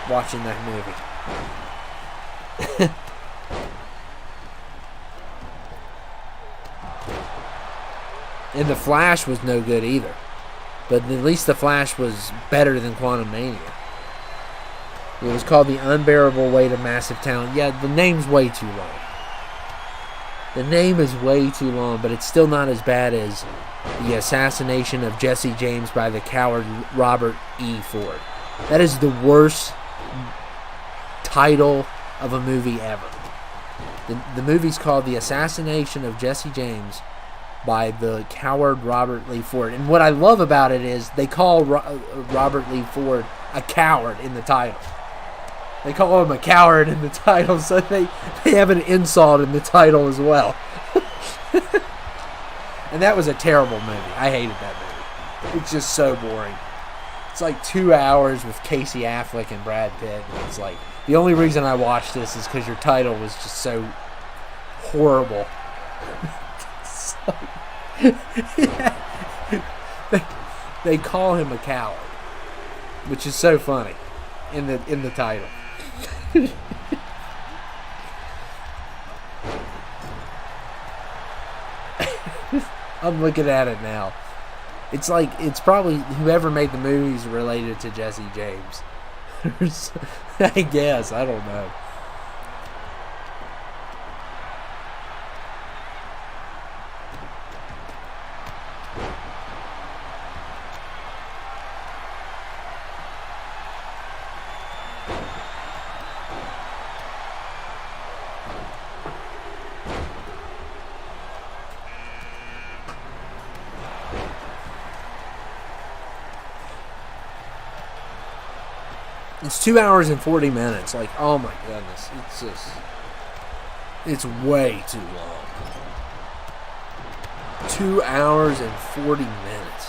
watching that movie. And The Flash was no good either. But at least The Flash was better than Quantum Mania. It was called The Unbearable Weight of Massive Talent. Yeah, the name's way too long. The name is way too long, but it's still not as bad as The Assassination of Jesse James by the Coward Robert E. Ford. That is the worst title of a movie ever. The movie's called The Assassination of Jesse James by the Coward Robert Lee Ford. And what I love about it is they call Robert Lee Ford a coward in the title. They call him a coward in the title, so they have an insult in the title as well. And that was a terrible movie. I hated that movie. It's just so boring. It's like 2 hours with Casey Affleck and Brad Pitt. And it's like, the only reason I watched this is because your title was just so horrible. They call him a coward, which is so funny in the title. I'm looking at it now. It's like, it's probably whoever made the movies related to Jesse James. I guess, I don't know. It's 2 hours and 40 minutes. Like, oh my goodness. It's way too long. 2 hours and 40 minutes.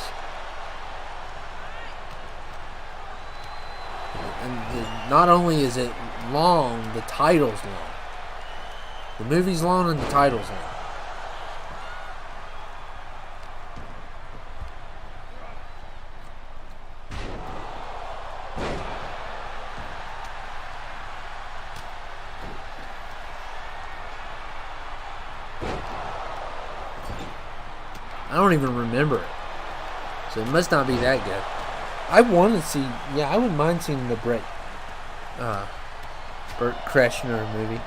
And not only is it long, the title's long. The movie's long and the title's long. I don't even remember it. So it must not be that good. I want to see... Yeah, I wouldn't mind seeing the Bert Kreschner movie.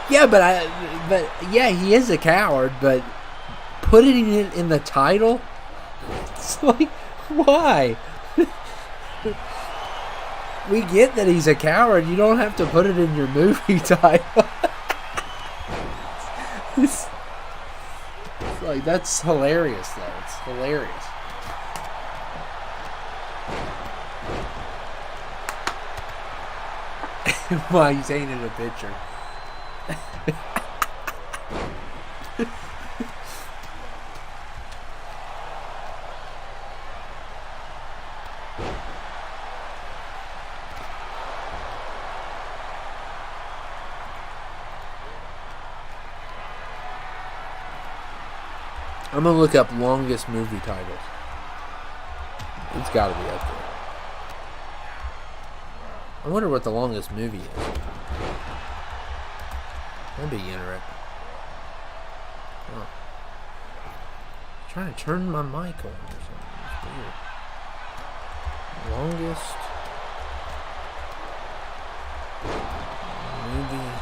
Yeah, but yeah, he is a coward, but putting it in the title, it's like, why? We get that he's a coward. You don't have to put it in your movie title. It's like, that's hilarious, though. It's hilarious. Why he's painted a picture. I'm gonna look up longest movie titles. It's gotta be up there. I wonder what the longest movie is. That'd be interesting. Oh. I'm trying to turn my mic on or something. It's weird. Longest movie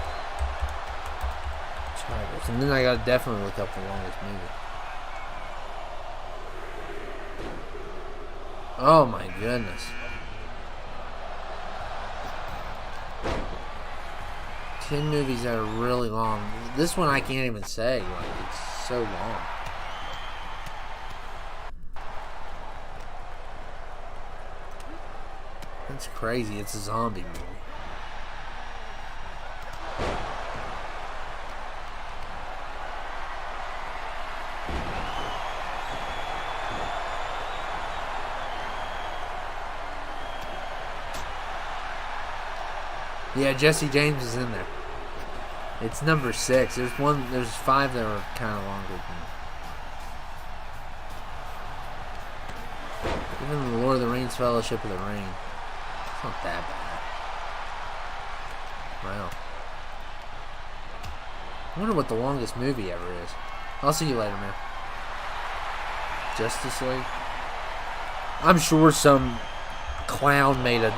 titles. And then I gotta definitely look up the longest movie. Oh my goodness. 10 movies that are really long. This one I can't even say. Like, it's so long. That's crazy. It's a zombie movie. Yeah, Jesse James is in there. It's number 6. There's 5 that are kind of longer than even the Lord of the Rings Fellowship of the Ring. It's not that bad. Wow. I wonder what the longest movie ever is. I'll see you later, man. Justice League? I'm sure some clown made a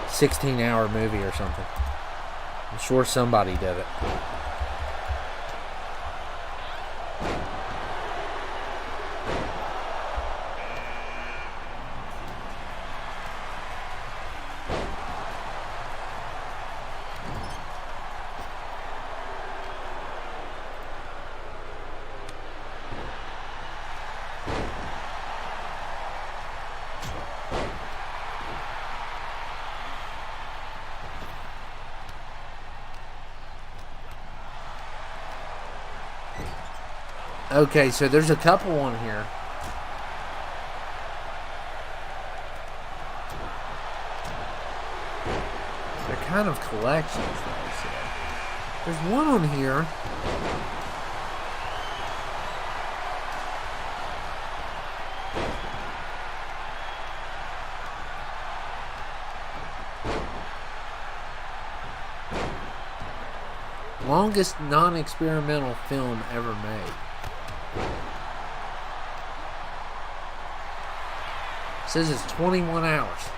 16-hour movie or something. I'm sure somebody did it. Okay, so there's a couple on here. They're kind of collections, I say. There's one on here. Longest non-experimental film ever made. It says it's 21 hours.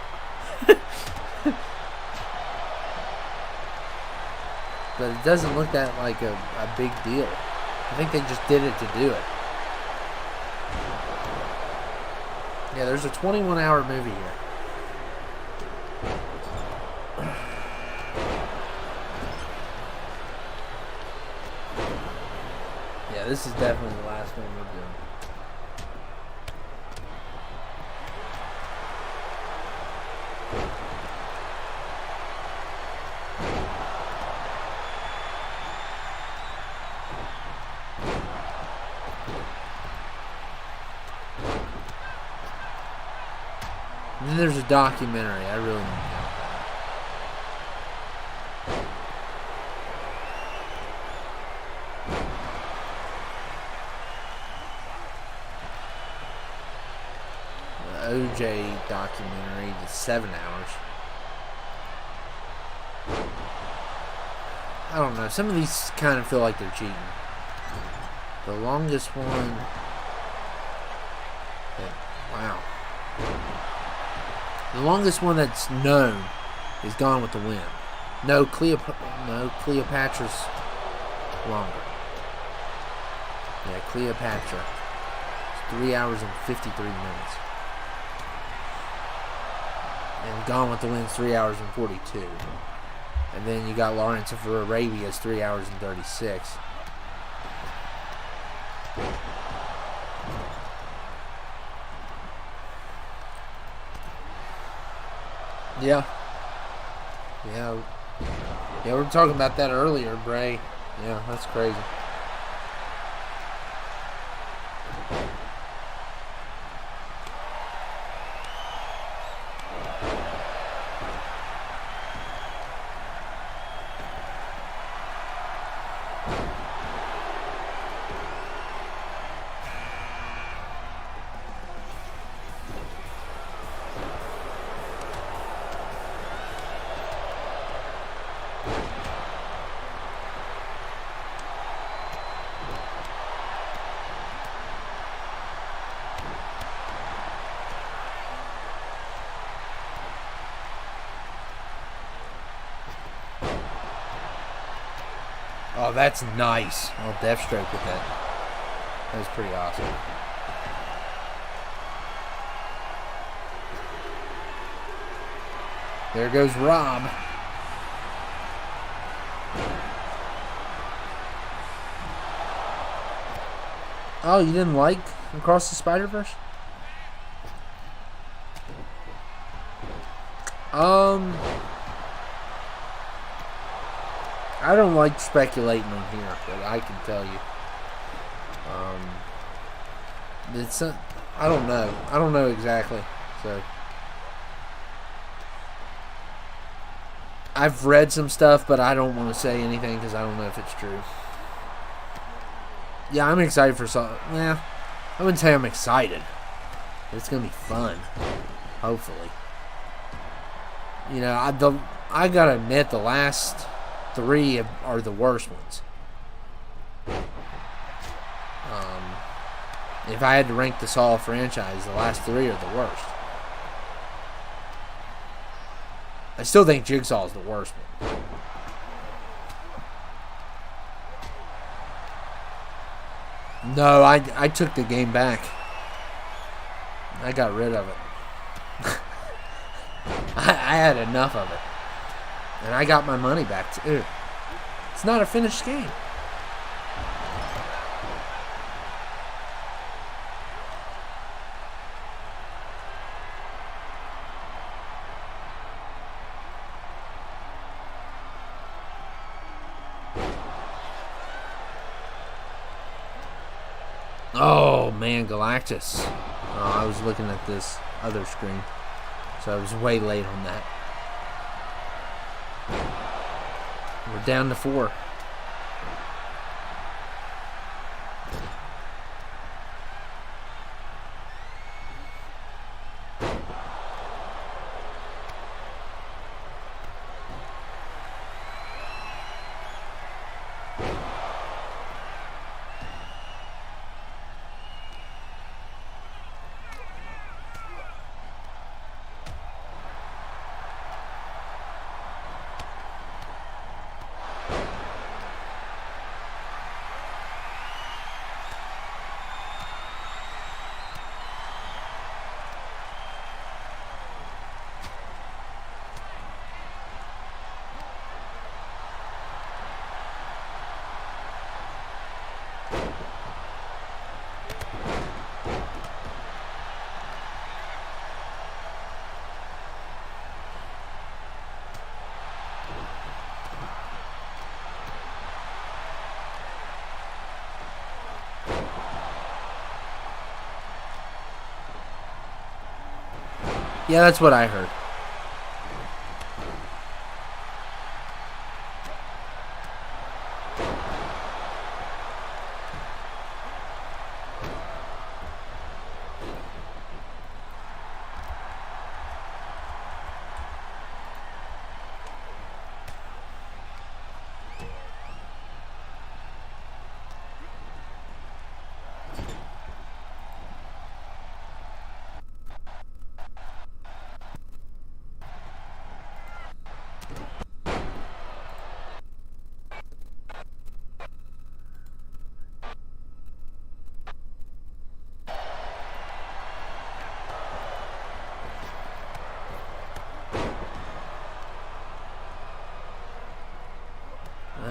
But it doesn't look that like a big deal. I think they just did it to do it. Yeah, there's a 21-hour movie here. Yeah, this is definitely the last one we're doing. And then there's a documentary. I really need to count that. The OJ documentary, the 7 hours. I don't know. Some of these kind of feel like they're cheating. The longest one. Wow. The longest one that's known is Gone with the Wind. No, Cleopatra's longer. Yeah, Cleopatra. It's 3 hours and 53 minutes. And Gone with the Wind's 3 hours and 42. And then you got Lawrence of Arabia's 3 hours and 36. Yeah. Yeah, we were talking about that earlier, Bray. Yeah, that's crazy. Oh, that's nice. Oh, Deathstroke with that. That was pretty awesome. There goes Rob. Oh, you didn't like Across the Spider-Verse? I don't like speculating on here, but I can tell you. It's I don't know. I don't know exactly. So I've read some stuff, but I don't want to say anything because I don't know if it's true. Yeah, I'm excited for some. Yeah, I wouldn't say I'm excited, but it's gonna be fun. Hopefully, you know, I gotta admit the last 3 are the worst ones. If I had to rank the Saw franchise, the last 3 are the worst. I still think Jigsaw is the worst one. No, I took the game back. I got rid of it. I had enough of it. And I got my money back too. It's not a finished game. Oh man, Galactus. Oh, I was looking at this other screen, so I was way late on that. We're down to 4. Yeah, that's what I heard.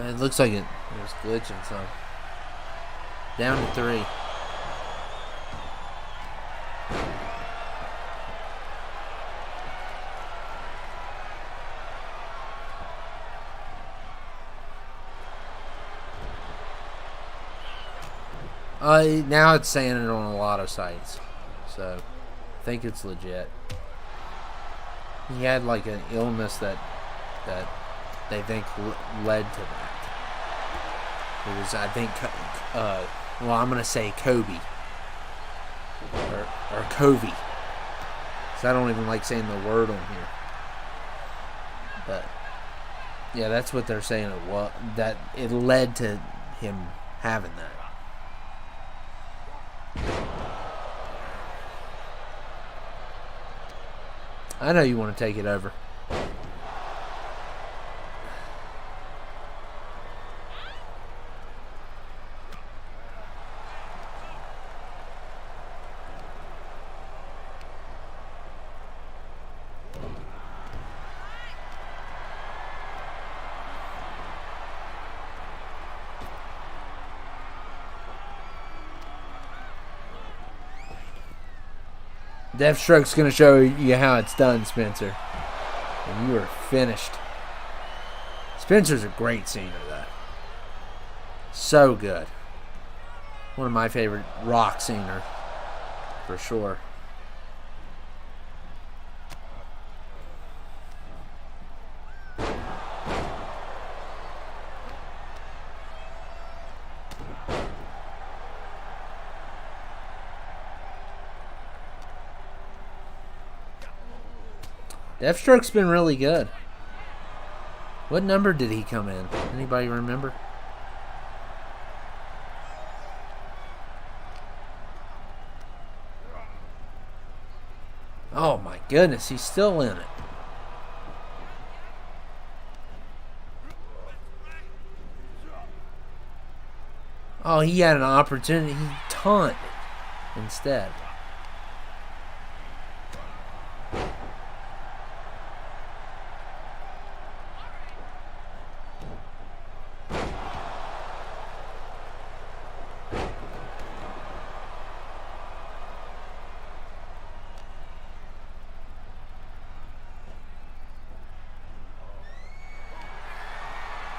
It looks like it was glitching, so down to 3. Now it's saying it on a lot of sites, so I think it's legit. He had like an illness that they think led to that. It was, I think, well, I'm gonna say Kobe or Covey, so I don't even like saying the word on here. But yeah, that's what they're saying. That it led to him having that. I know you want to take it over. Deathstroke's going to show you how it's done, Spencer. And you are finished. Spencer's a great singer, though. So good. One of my favorite rock singers, for sure. Deathstroke's been really good. What number did he come in? Anybody remember? Oh my goodness, he's still in it. Oh, he had an opportunity. He taunted instead.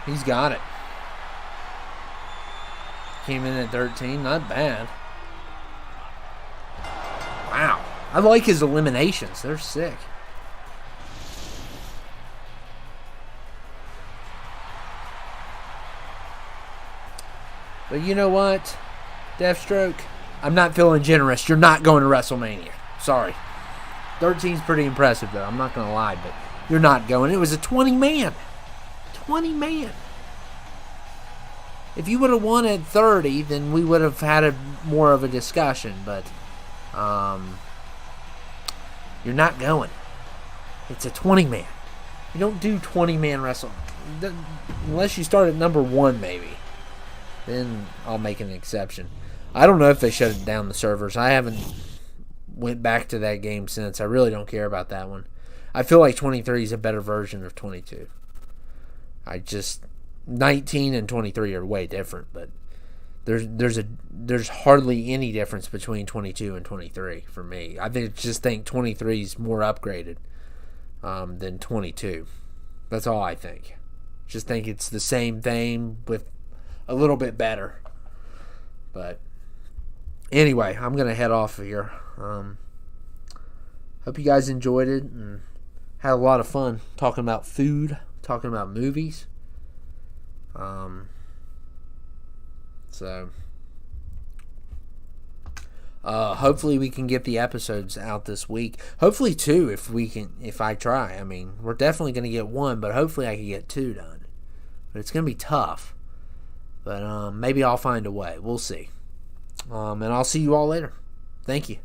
He's got it. Came in at 13. Not bad. Wow. I like his eliminations. They're sick. But you know what, Deathstroke? I'm not feeling generous. You're not going to WrestleMania. Sorry. 13's pretty impressive, though. I'm not going to lie, but you're not going. It was a 20-man. 20-man. If you would have won at 30, then we would have had more of a discussion, but you're not going. It's a 20-man. You don't do 20-man wrestling. Unless you start at number 1, maybe. Then I'll make an exception. I don't know if they shut down the servers. I haven't went back to that game since. I really don't care about that one. I feel like 23 is a better version of 22. 19 and 23 are way different, but there's hardly any difference between 22 and 23 for me. I just think 23 is more upgraded than 22. That's all I think. Just think it's the same thing with a little bit better. But anyway, I'm gonna head off here. hope you guys enjoyed it and had a lot of fun talking about food, talking about movies. So hopefully we can get the episodes out this week. Hopefully 2 if I try. I mean, we're definitely going to get 1, but hopefully I can get 2 done. But it's going to be tough. But maybe I'll find a way. We'll see. And I'll see you all later. Thank you.